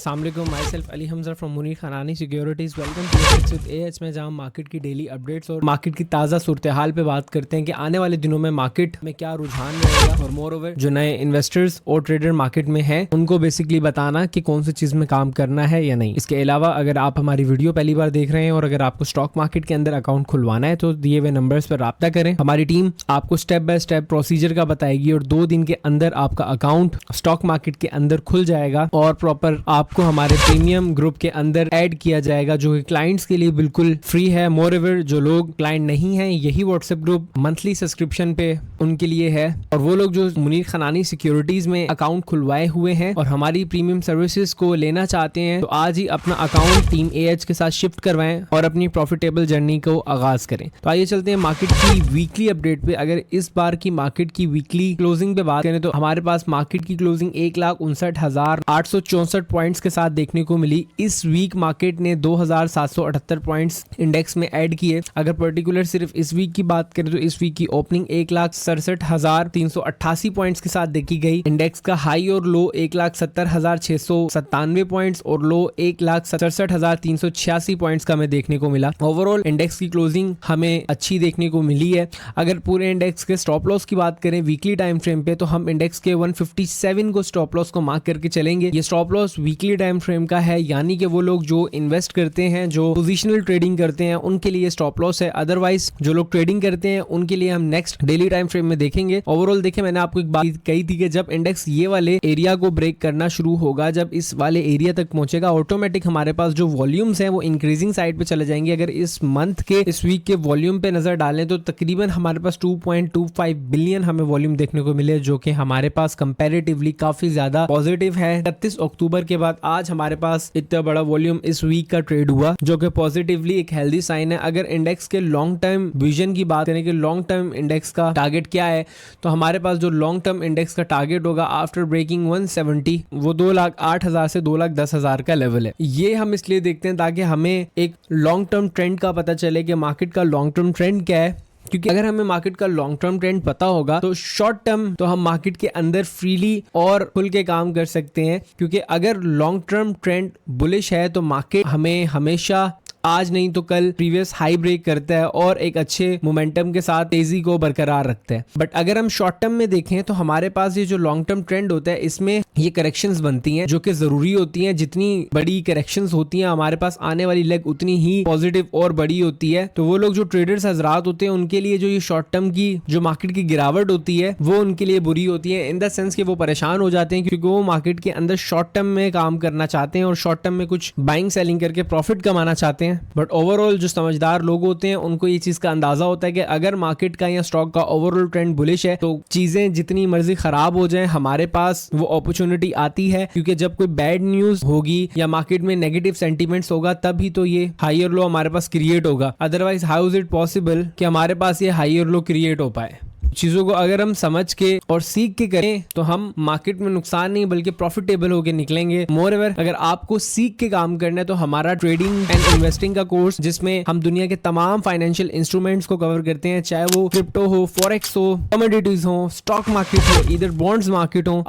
अस्सलामुअलैकुम, myself Ali Hamza from Munir Khanani securities. Welcome to FX with AH में जहां मार्केट की डेली अपडेट्स और मार्केट की ताज़ा सूरत हाल पे बात करते हैं कि आने वाले दिनों में मार्केट में क्या रुझान रहेगा और मोर ओवर जो नए इन्वेस्टर्स और ट्रेडर मार्केट में हैं उनको बेसिकली बताना कि कौन सी चीज़ में काम करना है या नहीं। इसके अलावा अगर आप हमारी वीडियो पहली बार देख रहे हैं और अगर आपको स्टॉक मार्केट के अंदर अकाउंट खुलवाना है तो दिए हुए नंबर्स पर राब्ता करें। हमारी टीम आपको स्टेप बाय स्टेप प्रोसीजर का बताएगी और 2 दिन के अंदर आपका अकाउंट स्टॉक मार्केट के अंदर खुल जाएगा और प्रॉपर आपको हमारे प्रीमियम ग्रुप के अंदर ऐड किया जाएगा जो कि क्लाइंट्स के लिए बिल्कुल फ्री है। मोर एवर जो लोग क्लाइंट नहीं हैं यही व्हाट्सएप ग्रुप मंथली सब्सक्रिप्शन पे उनके लिए है और वो लोग जो मुनीर खानानी सिक्योरिटीज में अकाउंट खुलवाए हुए हैं और हमारी प्रीमियम सर्विसेज को लेना चाहते हैं तो आज ही अपना अकाउंट टीम एएच के साथ शिफ्ट करवाएं और अपनी प्रॉफिटेबल जर्नी को आगाज करें। तो आइए चलते हैं मार्केट की वीकली अपडेट पे। अगर इस बार की मार्केट की वीकली क्लोजिंग पे बात करें तो हमारे पास मार्केट की क्लोजिंग 1,59,864 पॉइंट्स के साथ देखने को मिली। इस वीक मार्केट ने 2,778 पॉइंट्स इंडेक्स में ऐड किए। अगर पर्टिकुलर सिर्फ इस वीक की बात करें तो इस वीक की ओपनिंग 1,67,388 पॉइंट्स के साथ देखी गई। इंडेक्स का हाई और लो 1,70,697 पॉइंट्स और लो 1,67,386 पॉइंट्स का हमें देखने को मिला। ओवरऑल इंडेक्स की क्लोजिंग हमें अच्छी देखने को मिली है। अगर पूरे इंडेक्स के स्टॉप लॉस की बात करें वीकली टाइम फ्रेम पे तो हम इंडेक्स के 157 को स्टॉप लॉस को मार्क करके चलेंगे। ये stop loss weekly time frame का है, यानी कि वो लोग जो इन्वेस्ट करते हैं, जो पोजिशनल ट्रेडिंग करते हैं उनके लिए स्टॉप लॉस है। अदरवाइज जो लोग ट्रेडिंग करते हैं उनके लिए हम नेक्स्ट डेली टाइम फ्रेम में देखेंगे। ओवरऑल देखें, मैंने आपको एक बात कही थी कि जब इंडेक्स ये वाले एरिया को ब्रेक करना शुरू होगा, जब इस वाले एरिया तक पहुंचेगा, ऑटोमेटिक हमारे पास जो वॉल्यूम्स हैं वो इंक्रीजिंग साइड पे चले जाएंगे। अगर इस मंथ के इस वीक के वॉल्यूम पे नजर डालें तो तकरीबन हमारे पास 2.25 बिलियन हमें वॉल्यूम देखने को मिले जो कि हमारे पास कंपैरेटिवली काफी ज्यादा पॉजिटिव है। 31 अक्टूबर के बाद आज हमारे पास इतना बड़ा वॉल्यूम इस वीक का ट्रेड हुआ जो कि पॉजिटिवली एक हेल्दी साइन है। अगर इंडेक्स के लॉन्ग टर्म विजन की बात करें कि लॉन्ग टर्म इंडेक्स का टारगेट क्या है तो हमारे पास जो लॉन्ग टर्म इंडेक्स का टारगेट होगा आफ्टर ब्रेकिंग 170 वो 2,08,000 से 2,10,000 का लेवल है। ये हम इसलिए देखते हैं ताकि हमें एक लॉन्ग टर्म ट्रेंड का पता चले कि मार्केट का लॉन्ग टर्म ट्रेंड क्या है, क्योंकि अगर हमें मार्केट का लॉन्ग टर्म ट्रेंड पता होगा तो शॉर्ट टर्म तो हम मार्केट के अंदर फ्रीली और खुल के काम कर सकते हैं। क्योंकि अगर लॉन्ग टर्म ट्रेंड बुलिश है तो मार्केट हमें हमेशा आज नहीं तो कल प्रीवियस हाई ब्रेक करता है और एक अच्छे मोमेंटम के साथ तेजी को बरकरार रखता है। बट अगर हम शॉर्ट टर्म में देखें तो हमारे पास ये जो लॉन्ग टर्म ट्रेंड होता है इसमें ये करेक्शंस बनती हैं जो कि जरूरी होती हैं। जितनी बड़ी करेक्शंस होती हैं हमारे पास आने वाली लेग उतनी ही पॉजिटिव और बड़ी होती है। तो वो लोग जो ट्रेडर्स हजरात होते हैं उनके लिए जो ये शॉर्ट टर्म की जो मार्केट की गिरावट होती है वो उनके लिए बुरी होती है, इन द सेंस कि वो परेशान हो जाते हैं क्योंकि वो मार्केट के अंदर शॉर्ट टर्म में काम करना चाहते हैं और शॉर्ट टर्म में कुछ बाइंग सेलिंग करके प्रॉफिट कमाना चाहते हैं। बट ओवरऑल जो समझदार लोग होते हैं उनको ये चीज का अंदाजा होता है कि अगर मार्केट का या स्टॉक का ओवरऑल ट्रेंड बुलिश है तो चीजें जितनी मर्जी खराब हो जाएं हमारे पास वो अपॉर्चुनिटी आती है। क्योंकि जब कोई बैड न्यूज होगी या मार्केट में नेगेटिव सेंटीमेंट्स होगा तभी तो ये हाई और लो हमारे पास क्रिएट होगा। Otherwise how is it possible कि हमारे पास ये हाई और लो क्रिएट हो पाए। चीजों को अगर हम समझ के और सीख के करें तो हम मार्केट में नुकसान नहीं बल्कि प्रॉफिटेबल होकर निकलेंगे। मोर एवर अगर आपको सीख के काम करना है तो हमारा ट्रेडिंग एंड इन्वेस्टिंग का कोर्स जिसमें हम दुनिया के तमाम फाइनेंशियल इंस्ट्रूमेंट्स को कवर करते हैं, चाहे वो क्रिप्टो हो, फॉरेक्स हो, कमोडिटीज हो, स्टॉक मार्केट हो, इधर बॉन्ड्स मार्केट हो,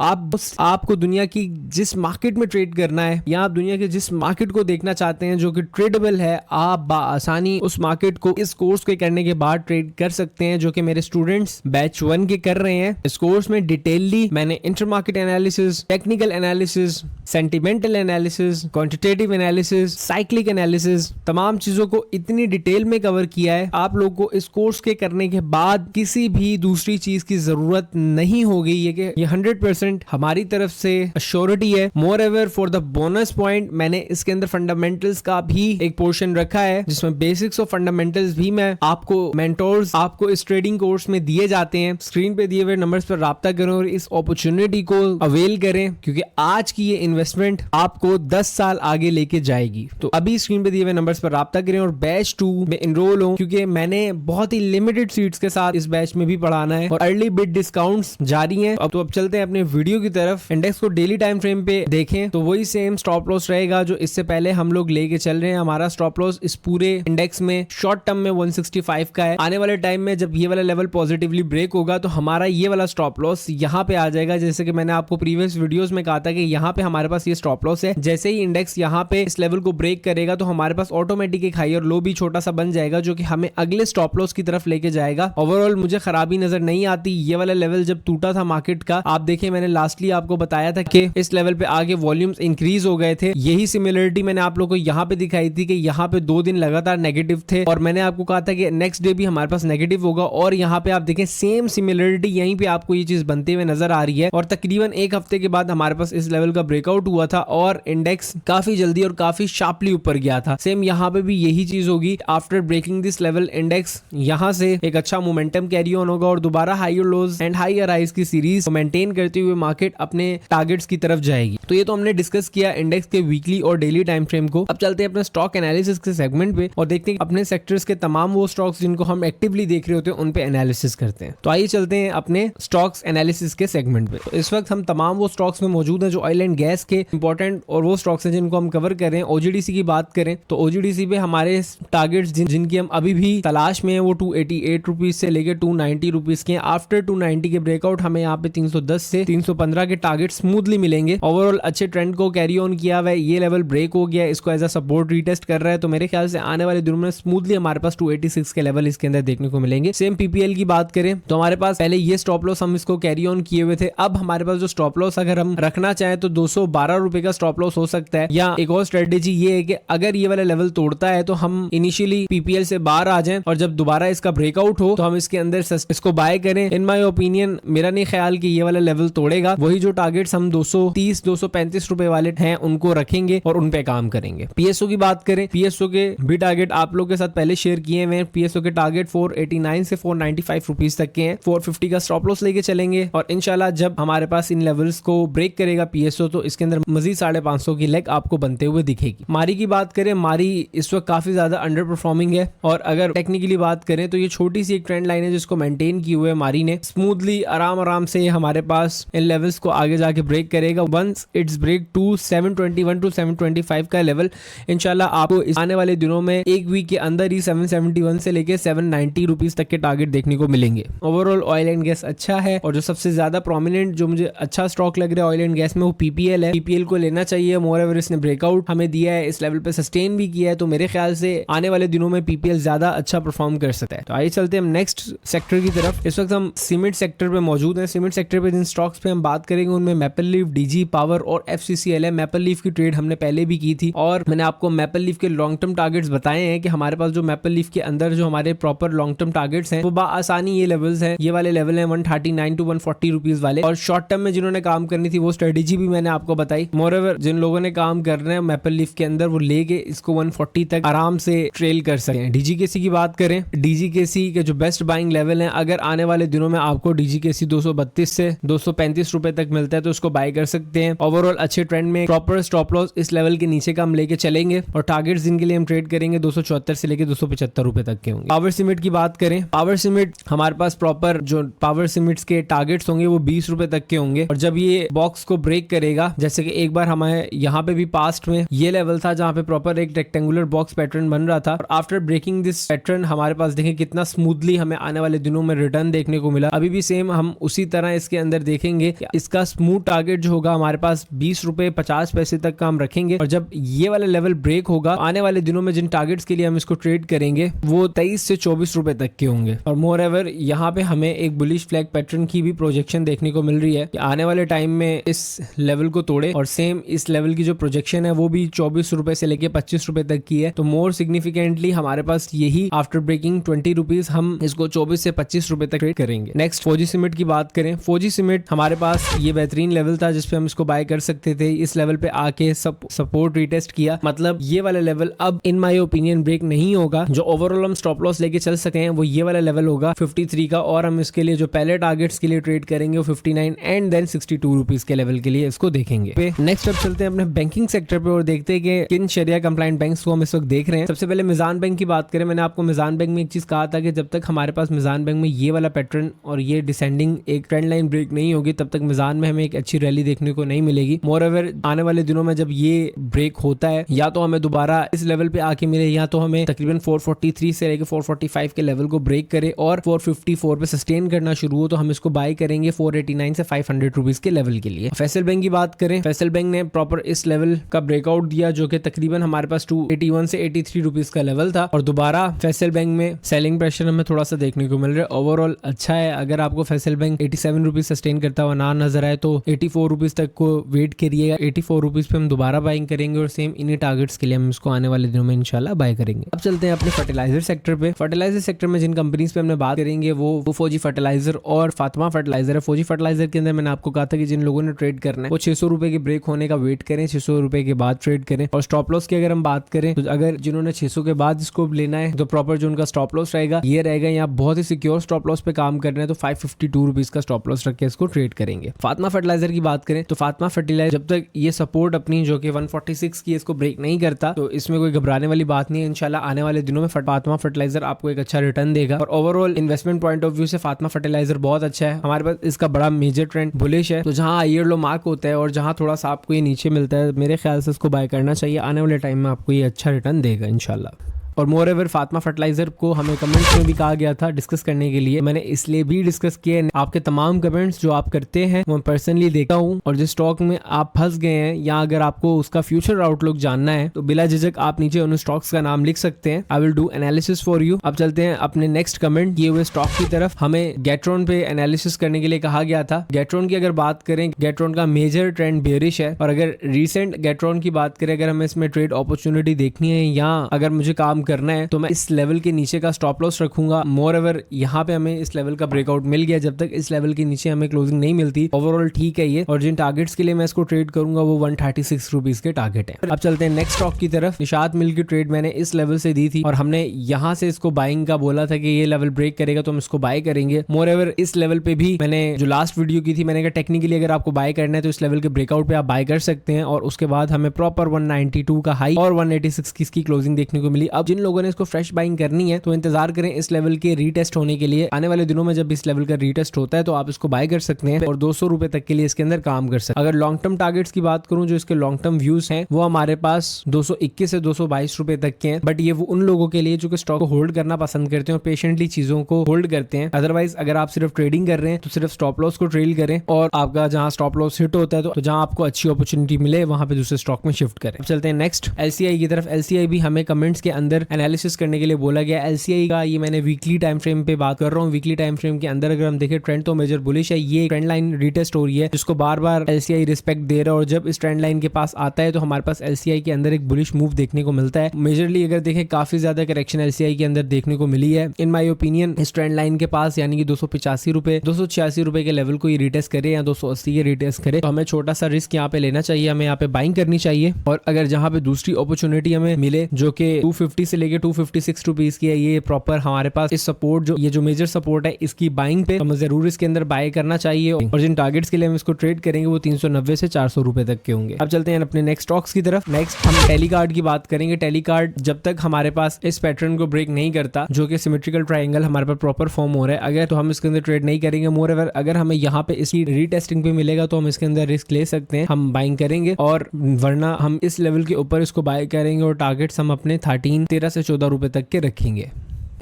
आपको दुनिया की जिस मार्केट में ट्रेड करना है या आप दुनिया के जिस मार्केट को देखना चाहते हैं जो कि ट्रेडेबल है, आप बाआसानी उस मार्केट को इस कोर्स के करने के बाद ट्रेड कर सकते हैं जो कि मेरे स्टूडेंट्स बैच 1 के कर रहे हैं। इस कोर्स में डिटेलली मैंने inter market analysis, technical analysis, sentimental analysis, quantitative analysis, cyclic analysis, तमाम चीजों को इतनी डिटेल में कवर किया है आप लोग को इस कोर्स के करने के बाद किसी भी दूसरी चीज की जरूरत नहीं होगी। ये 100% हमारी तरफ से अश्योरिटी है। Moreover for the bonus point मैंने इसके अंदर फंडामेंटल्स का भी एक पोर्शन रखा है जिसमें बेसिक्स ऑफ फंडामेंटल्स भी मैं आपको मेंटोर्स आपको इस ट्रेडिंग कोर्स में दिए जाते हैं। स्क्रीन पे दिए हुए नंबर्स पर राब्ता करें और इस अपॉर्चुनिटी को अवेल करें क्योंकि आज की ये इन्वेस्टमेंट आपको 10 साल आगे लेके जाएगी। तो अभी स्क्रीन पे दिए हुए नंबर्स पर राब्ता करें और बैच 2 में इनरोल हो क्योंकि मैंने बहुत ही लिमिटेड सीट्स के साथ इस बैच में भी पढ़ाना है और अर्ली बिट डिस्काउंट्स जारी हैं। अब चलते हैं अपने वीडियो की तरफ। इंडेक्स को डेली टाइम फ्रेम पे देखें तो वही सेम स्टॉप लॉस रहेगा जो इससे पहले हम लोग लेके चल रहे हैं। हमारा स्टॉप लॉस इस पूरे इंडेक्स में शॉर्ट टर्म में 165 का है। आने वाले टाइम में जब ये वाला लेवल पॉजिटिवली ब्रेक होगा तो हमारा ये वाला स्टॉप लॉस यहाँ पे आ जाएगा। जैसे कि मैंने आपको प्रीवियस वीडियोस में कहा था कि यहाँ पे हमारे पास ये स्टॉप लॉस है। जैसे ही इंडेक्स यहाँ पे इस लेवल को ब्रेक करेगा तो हमारे पास ऑटोमेटिक एक हाई और लो भी छोटा सा बन जाएगा, जो कि हमें अगले स्टॉप लॉस की तरफ लेके जाएगा। ओवरऑल मुझे खराबी नजर नहीं आती। ये वाला लेवल जब टूटा था मार्केट का, आप देखिए मैंने लास्टली आपको बताया था कि इस लेवल पे आगे वॉल्यूम्स इंक्रीज हो गए थे। यही सिमिलरिटी मैंने आप लोगों को यहाँ पे दिखाई थी कि यहाँ पे 2 दिन लगातार नेगेटिव थे और मैंने आपको कहा था कि नेक्स्ट डे भी हमारे पास नेगेटिव होगा, और यहाँ पे आप देखें सेम सिमिलरिटी यहीं पे आपको ये चीज बनते हुए नजर आ रही है। और तकरीबन एक हफ्ते के बाद हमारे पास इस लेवल का ब्रेकआउट हुआ था और इंडेक्स काफी जल्दी और काफी शार्पली ऊपर गया था। सेम यहाँ पे भी यही चीज होगी। After breaking this level index यहाँ से एक अच्छा मोमेंटम कैरी ऑन होगा और दोबारा high lows and high rise की सीरीज मेंटेन करते हुए मार्केट अपने टारगेट्स की तरफ जाएगी। तो ये तो हमने डिस्कस किया इंडेक्स के वीकली और डेली टाइम फ्रेम को। अब चलते हैं अपने स्टॉक एनालिसिस के सेगमेंट पे और देखते हैं अपने सेक्टर्स के तमाम वो स्टॉक्स जिनको हम एक्टिवली देख रहे होते हैं उन पे एनालिसिस करते हैं। तो आइए चलते हैं अपने स्टॉक्स एनालिसिस के सेगमेंट पे। तो इस वक्त हम तमाम वो स्टॉक्स में मौजूद हैं जो ऑयल एंड गैस के इंपॉर्टेंट और वो स्टॉक्स हैं जिनको हम कवर कर रहे हैं। ओजीडीसी की बात करें तो ओजीडीसी पे हमारे टारगेट्स जिनकी हम अभी भी तलाश में है वो 288 रुपीज से लेकर 290 रुपीज के। आफ्टर 290 के ब्रेकआउट हमें यहाँ पे 310 से 315 के टारगेट स्मूथली मिलेंगे। ओवरऑल अच्छे ट्रेंड को कैरी ऑन किया हुआ है। ये लेवल ब्रेक हो गया, इसको एज अ सपोर्ट रीटेस्ट कर रहा है, तो मेरे ख्याल से आने वाले दिनों में स्मूथली हमारे पास 286 के लेवल इसके अंदर देखने को मिलेंगे। सेम पीपीएल की बात करें तो हमारे पास पहले ये स्टॉप लॉस हम इसको कैरी ऑन किए हुए थे। अब हमारे पास जो स्टॉप लॉस अगर हम रखना चाहें तो 212 रुपए का स्टॉप लॉस हो सकता है, या एक और स्ट्रेटेजी ये है कि अगर ये वाला लेवल तोड़ता है तो हम इनिशियली पीपीएल से बाहर आ जाएं और जब दोबारा इसका ब्रेकआउट हो तो हम इसके अंदर इसको बाय करें। इन माय ओपिनियन मेरा नहीं ख्याल कि ये वाला लेवल तोड़ेगा। वही जो टारगेट्स हम 230 235 रुपए वाले हैं उनको रखेंगे और उन पे काम करेंगे। पीएसओ की बात करें, पीएसओ के भी टारगेट आप लोग के साथ पहले शेयर किए हुए हैं। पीएसओ के टारगेट 489 से 495 रुपीज तक के हैं। 450 का स्टॉप लॉस लेके चलेंगे और इंशाल्लाह जब हमारे पास इन लेवल्स को ब्रेक करेगा पीएसओ तो इसके अंदर मजीद 550 की लेग आपको बनते हुए दिखेगी। मारी की बात करें, मारी इस वक्त काफी ज्यादा अंडर परफॉर्मिंग है और अगर टेक्निकली बात करें तो ये छोटी सी एक ट्रेंड लाइन है जिसको मेंटेन किए हुए मारी ने स्मूथली आराम से हमारे पास इन लेवल्स को आगे जाके ब्रेक करेगा। Once it's break to 721 to 725 का लेवल, इंशाल्लाह आपको आने वाले दिनों में एक वीक के अंदर ही 771 से लेके 790 रुपीज तक के टारगेट देखने को मिलेंगे। ओवरऑल ऑयल एंड गैस अच्छा है और जो सबसे ज्यादा प्रोमिनेंट जो मुझे अच्छा स्टॉक लग रहा है ऑयल एंड गैस में वो पीपीएल है। पीपीएल को लेना चाहिए। मोरओवर इसने ब्रेकआउट हमें दिया है, इस लेवल पे सस्टेन भी किया है, तो मेरे ख्याल से आने वाले दिनों में पीपीएल ज्यादा अच्छा परफॉर्म कर सकता है। तो आइए चलते हैं हम नेक्स्ट सेक्टर की तरफ। इस वक्त हम सीमेंट सेक्टर पे मौजूद हैं। सीमेंट सेक्टर पे जिन स्टॉक्स पे हम बात करेंगे उनमें मैपल लीफ, डीजी पावर और एफसीसीएल है। मैपल लीफ की ट्रेड हमने पहले भी की थी और मैंने आपको मैपल लीफ के लॉन्ग टर्म टारगेट्स बताए हैं कि हमारे पास जो मैपल लीफ के अंदर जो हमारे प्रॉपर लॉन्ग टर्म टारगेट्स हैं वो आसानी ये लेवल्स हैं। ये वाले लेवल हैं 139 टू 140 रुपीज वाले, और शॉर्ट टर्म में जिन्होंने काम करनी थी वो स्ट्रेटेजी भी मैंने आपको बताई। मोरओवर जिन लोगों ने काम कर रहे हैं मैपल लीफ के अंदर वो लेके इसको 140 तक आराम से ट्रेल कर सकते हैं। डीजीकेसी की बात करें, डीजीकेसी के जो बेस्ट बाइंग लेवल है, अगर आने वाले दिनों में आपको डीजीकेसी 232 से 235 रुपए तक मिलता है तो उसको बाय कर सकते हैं। ओवरऑल अच्छे ट्रेंड में प्रॉपर स्टॉप लॉस इस लेवल के नीचे का हम लेके चलेंगे और टारगेट्स जिनके लिए हम ट्रेड करेंगे 274 से लेके 275 रुपए तक के होंगे। पावर सीमेंट की बात करें, पावर सीमेंट हमारे पास प्रॉपर जो पावर सीमेंट्स के टारगेट्स होंगे वो 20 रुपए तक के होंगे और जब ये बॉक्स को ब्रेक करेगा, जैसे कि एक बार हमारे यहाँ पे भी पास्ट में ये लेवल था जहाँ पे प्रॉपर एक रेक्टेंगुलर बॉक्स पैटर्न बन रहा था और आफ्टर ब्रेकिंग दिस पैटर्न हमारे पास देखें कितना स्मूथली हमें आने वाले दिनों में रिटर्न देखने को मिला। अभी भी सेम हम उसी तरह इसके अंदर देखेंगे, इसका स्मूथ टारगेट जो होगा हमारे पास 20 रुपए 50 पैसे तक का हम रखेंगे और जब ये वाला लेवल ब्रेक होगा आने वाले दिनों में जिन टारगेट्स के लिए हम इसको ट्रेड करेंगे वो 23 से 24 रुपए तक के होंगे। और मोर एवर यहाँ पे हमें एक बुलिश फ्लैग पैटर्न की भी प्रोजेक्शन देखने को मिल रही है कि आने वाले टाइम में इस लेवल को तोड़े और सेम इस लेवल की जो प्रोजेक्शन है वो भी 24 रुपए से लेके 25 रुपए तक की है। तो मोर सिग्निफिकेंटली हमारे पास यही आफ्टर ब्रेकिंग 20 रुपीज हम इसको 24 से 25 रुपए तक ट्रेड करेंगे। नेक्स्ट फौजी सीमेंट की बात करें, फौजी सीमेंट हमारे पास ये बेहतरीन लेवल था जिसपे हम इसको बाय कर सकते थे। इस लेवल पे आके सपोर्ट रीटेस्ट किया, मतलब ये वाला लेवल अब इन माय ओपिनियन ब्रेक नहीं होगा। जो ओवरऑल हम स्टॉप लॉस लेके चल सके हैं वो ये वाला लेवल होगा 53 का और हम इसके लिए जो पहले टारगेट्स के लिए ट्रेड करेंगे वो 59 एंड देन 62 रुपीज के लेवल के लिए इसको देखेंगे। नेक्स्ट अब चलते हैं अपने बैंकिंग सेक्टर पे और देखते हैं कि किन शरिया कंप्लाइंट बैंक्स को हम इस वक्त देख रहे हैं। सबसे पहले मिजान बैंक की बात करें, मैंने आपको मिजान बैंक में एक चीज कहा था कि जब तक हमारे पास मिजान बैंक में ये वाला पैटर्न और ये डिसेंडिंग एक ट्रेंड लाइन ब्रेक नहीं होगी तब तक मिजान में हमें एक अच्छी रैली देखने को नहीं मिलेगी। मोरओवर आने वाले दिनों में जब ये ब्रेक होता है या तो हमें दोबारा इस लेवल पे आके मिले या तो हमें तकरीबन 443 से लेकर 445 के लेवल को ब्रेक करे और 450 84 पे सस्टेन करना शुरू हो तो हम इसको बाय करेंगे 489 से 500 रुपीज के लेवल के लिए। फैसल बैंक की बात करें, फैसल बैंक ने प्रॉपर इस लेवल का ब्रेकआउट दिया जो कि तकरीबन हमारे पास 281 से 83 रुपीज का लेवल था और दोबारा फैसल बैंक में सेलिंग प्रेशर हमें थोड़ा सा देखने को मिल रहा है। ओवरऑल अच्छा है। अगर आपको फैसल बैंक 87 रुपीज सस्टेन करता हुआ ना नजर आए तो 84 रुपीज तक को वेट करिएगा। 84 रुपीज पे हम दोबारा बाइंग करेंगे और सेम इन्हीं टारगेट्स के लिए हम इसको आने वाले दिनों में इंशाल्लाह बाय करेंगे। अब चलते हैं अपने फर्टिलाइजर सेक्टर पे। फर्टिलाइजर सेक्टर में जिन कंपनीज पे हमने बात करेंगे वो फौजी फर्टिलाइजर और फातिमा फर्टिलाइजर है। फौजी फर्टिलाइजर के अंदर मैंने आपको कहा था कि जिन लोगों ने ट्रेड करना है वो 600 रुपए के ब्रेक होने का वेट करें, 600 रुपए के बाद ट्रेड करें। और स्टॉप लॉस की अगर हम बात करें तो अगर जिन्होंने 600 के बाद इसको लेना है तो प्रॉपर जो उनका स्टॉप लॉस रहेगा ये रहेगा। यहाँ बहुत ही सिक्योर स्टॉप लॉस पे काम करना है तो 552 रुपीज का स्टॉप लॉस रख के इसको ट्रेड करेंगे। फातिमा फर्टिलाइजर की बात करें तो फातिमा फर्टिलाइजर जब तक ये सपोर्ट अपनी जो कि 146 की इसको ब्रेक नहीं करता तो इसमें कोई घबराने वाली बात नहीं है। इंशाल्लाह आने वाले दिनों में फातिमा फर्टिलाइजर आपको एक अच्छा रिटर्न देगा और overall investment point of view से फातिमा फर्टिलाइजर बहुत अच्छा है। हमारे पास इसका बड़ा मेजर ट्रेंड बुलिश है तो जहां ईयर लो मार्क होता है और जहां थोड़ा सा आपको ये नीचे मिलता है मेरे ख्याल से इसको बाय करना चाहिए। आने वाले टाइम में आपको ये अच्छा रिटर्न देगा इंशाल्लाह। और मोर एवर फातिमा फर्टिलाइजर को हमें कमेंट्स में भी कहा गया था डिस्कस करने के लिए, मैंने इसलिए भी डिस्कस किए। आपके तमाम कमेंट्स जो आप करते हैं वो पर्सनली देखा हूँ और जिस स्टॉक में आप फंस गए हैं या अगर आपको उसका फ्यूचर आउटलुक जानना है तो बिला झिझक आप नीचे उन स्टॉक्स का नाम लिख सकते हैं। I will do analysis for you. अब चलते हैं अपने नेक्स्ट कमेंट किए हुए स्टॉक की तरफ। हमें गेट्रॉन पे एनालिसिस करने के लिए कहा गया था। गेट्रॉन की अगर बात करें, गेट्रॉन का मेजर ट्रेंड बेयरिश है और अगर रिसेंट गेट्रॉन की बात करें, अगर हमें इसमें ट्रेड अपॉर्चुनिटी देखनी है या अगर मुझे काम करना है तो मैं इस लेवल के नीचे का स्टॉप लॉस रखूंगा। मोर एवर यहाँ पे हमें इस लेवल का ब्रेकआउट मिल गया। जब तक इस लेवल के नीचे हमें क्लोजिंग नहीं मिलती ओवरऑल ठीक है ये। और जिन टारगेट्स के लिए मैं इसको ट्रेड करूंगा वो 136 रुपीज के टारगेट है। अब चलते हैं नेक्स्ट स्टॉक की तरफ। निशात मिल की ट्रेड मैंने इस लेवल से दी थी और हमने यहाँ से इसको बाइंग का बोला था कि ये लेवल ब्रेक करेगा तो हम इसको बाय करेंगे। मोर एवर इस लेवल पे भी मैंने जो लास्ट वीडियो की थी मैंने कहा टेक्निकली अगर आपको बाय करना है तो इस लेवल के ब्रेकआउट पे आप बाय कर सकते हैं और उसके बाद हमें प्रॉपर 192 का हाई और 186 की इसकी क्लोजिंग देखने को मिली। अब जिन लोगों ने इसको फ्रेश बाइंग करनी है तो इंतजार करें इस लेवल के रीटेस्ट होने के लिए। आने वाले दिनों में जब इस लेवल का रीटेस्ट होता है तो आप इसको बाय कर सकते हैं और 200 रुपए तक के लिए इसके अंदर काम कर सकते हैं। अगर लॉन्ग टर्म टारगेट्स की बात करूं जो इसके लॉन्ग टर्म व्यूज हैं वो हमारे पास 221 से 222 रुपए तक के हैं। बट ये वो उन लोगों के लिए जो कि स्टॉक को होल्ड करना पसंद करते हैं और पेशेंटली चीजों को होल्ड करते हैं। अदरवाइज अगर आप सिर्फ ट्रेडिंग कर रहे हैं तो सिर्फ स्टॉप लॉस को ट्रेल करें और आपका जहां स्टॉप लॉस हिट होता है तो जहां आपको अच्छी अपॉर्चुनिटी मिले वहां पे दूसरे स्टॉक में शिफ्ट करें। चलते हैं नेक्स्ट एलसीआई की तरफ। एलसीआई भी हमें कमेंट्स के अंदर एनालिसिस करने के लिए बोला गया। एलसीआई का ये मैंने वीकली टाइम फ्रेम पे बात कर रहा हूँ। वीकली टाइम फ्रेम के अंदर अगर हम देखें ट्रेंड तो मेजर बुलिश है। ये ट्रेंड लाइन रीटेस्ट हो रही है जिसको बार बार एलसीआई रिस्पेक्ट दे रहा है और जब इस ट्रेंड लाइन के पास आता है तो हमारे पास एलसीआई के अंदर एक बुलिश मूव देखने को मिलता है। मेजरली अगर देखें काफी ज्यादा करेक्शन एलसीआई के अंदर देखने को मिली है। इन माय ओपिनियन इस ट्रेंड लाइन के पास यानी कि 285 रुपए 286 रुपए के लेवल को ये रिटेस्ट करे या 280 के रिटेस्ट करे तो हमें छोटा सा रिस्क यहाँ पे लेना चाहिए, हमें यहाँ पे बाइंग करनी चाहिए। और अगर जहाँ पे दूसरी अपॉर्चुनिटी हमें मिले जो कि 250 से लेके 256 रुपीज की है, ये प्रॉपर हमारे पास इस सपोर्ट जो ये जो मेजर सपोर्ट है इसकी बाइंग पे हमें जरूर इसके अंदर बाय करना चाहिए। और जिन टारगेट्स के लिए हम इसको ट्रेड करेंगे वो 390 से 400 रुपए तक के होंगे। अब चलते हैं अपने नेक्स्ट स्टॉक्स की तरफ। नेक्स्ट हम टेलीकार्ड की बात करेंगे। टेलीकार्ड जब तक हमारे पास इस पैटर्न को ब्रेक नहीं करता जो कि सिमेट्रिकल ट्रायंगल हमारे पास प्रॉपर फॉर्म हो रहा है अगर तो हम इसके अंदर ट्रेड नहीं करेंगे। मोर एवर अगर हमें यहाँ पे इसकी रीटेस्टिंग पे मिलेगा तो हम इसके अंदर रिस्क ले सकते हैं, हम बाइंग करेंगे और वरना हम इस लेवल के ऊपर इसको बाय करेंगे और टारगेट्स हम अपने 13 से 14 रुपए तक के रखेंगे।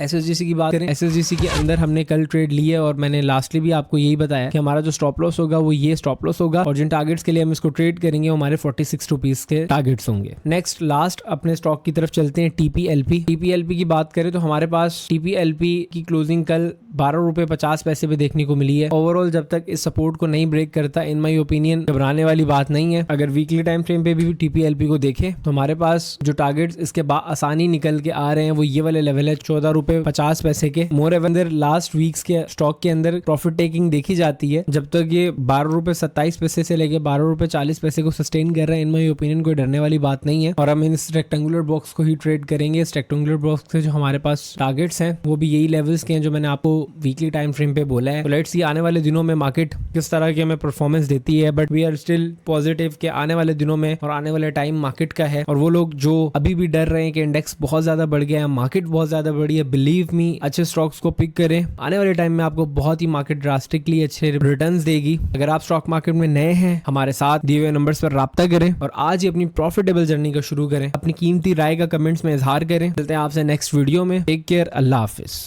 एसएसजीसी की बात करें, एसएसजीसी के अंदर हमने कल ट्रेड ली है और मैंने लास्टली भी आपको यही बताया कि हमारा जो स्टॉप लॉस होगा वो ये स्टॉप लॉस होगा और जिन टारगेट्स के लिए हम इसको ट्रेड करेंगे वो हमारे 46 रुपीज के टारगेट्स होंगे। नेक्स्ट लास्ट अपने स्टॉक की तरफ चलते हैं टीपीएलपी। टीपीएलपी की बात करें तो हमारे पास टीपीएलपी की क्लोजिंग कल 12 रुपए 50 पैसे पे देखने को मिली है। ओवरऑल जब तक इस सपोर्ट को नहीं ब्रेक करता इन माई ओपिनियन घबराने वाली बात नहीं है। अगर वीकली टाइम फ्रेम पे भी टीपीएलपी को देखें तो हमारे पास जो टारगेट्स इसके बाद आसानी निकल के आ रहे हैं वो ये वाले लेवल है 14 रुपए 50 पैसे के। मोर एवर लास्ट वीक्स के स्टॉक के अंदर प्रॉफिट टेकिंग देखी जाती है। जब तक ये 12 रुपए 27 पैसे से लेके 12 रुपए 40 पैसे को सस्टेन कर रहे हैं इन माई ओपिनियन कोई डरने वाली बात नहीं है और हम इन रेक्टेंगुलर बॉक्स को ही ट्रेड करेंगे। इस रेक्टेंगुलर बॉक्स से जो हमारे पास टारगेट्स हैं वो भी यही लेवल्स के हैं जो मैंने आपको वीकली टाइम फ्रेम पे बोला है। तो लेट्स सी आने वाले दिनों में मार्केट किस तरह की हमें परफॉर्मेंस देती है, but we are still positive कि आने वाले दिनों में और आने वाले टाइम मार्केट का है। और वो लोग जो अभी भी डर रहे हैं कि इंडेक्स बहुत ज्यादा बढ़ गया है, मार्केट बहुत ज्यादा बढ़ी है, बिलीव मी अच्छे स्टॉक्स को पिक करें। आने वाले टाइम में आपको बहुत ही मार्केट ड्रास्टिकली अच्छे रिटर्न्स देगी। अगर आप स्टॉक मार्केट में नए हैं हमारे साथ दिए हुए नंबर्स पर राब्ता करें और आज ही अपनी प्रॉफिटेबल जर्नी को शुरू करें। अपनी कीमती राय का कमेंट्स में इजहार करें। मिलते हैं आपसे नेक्स्ट वीडियो में। टेक केयर, अल्लाह हाफिज।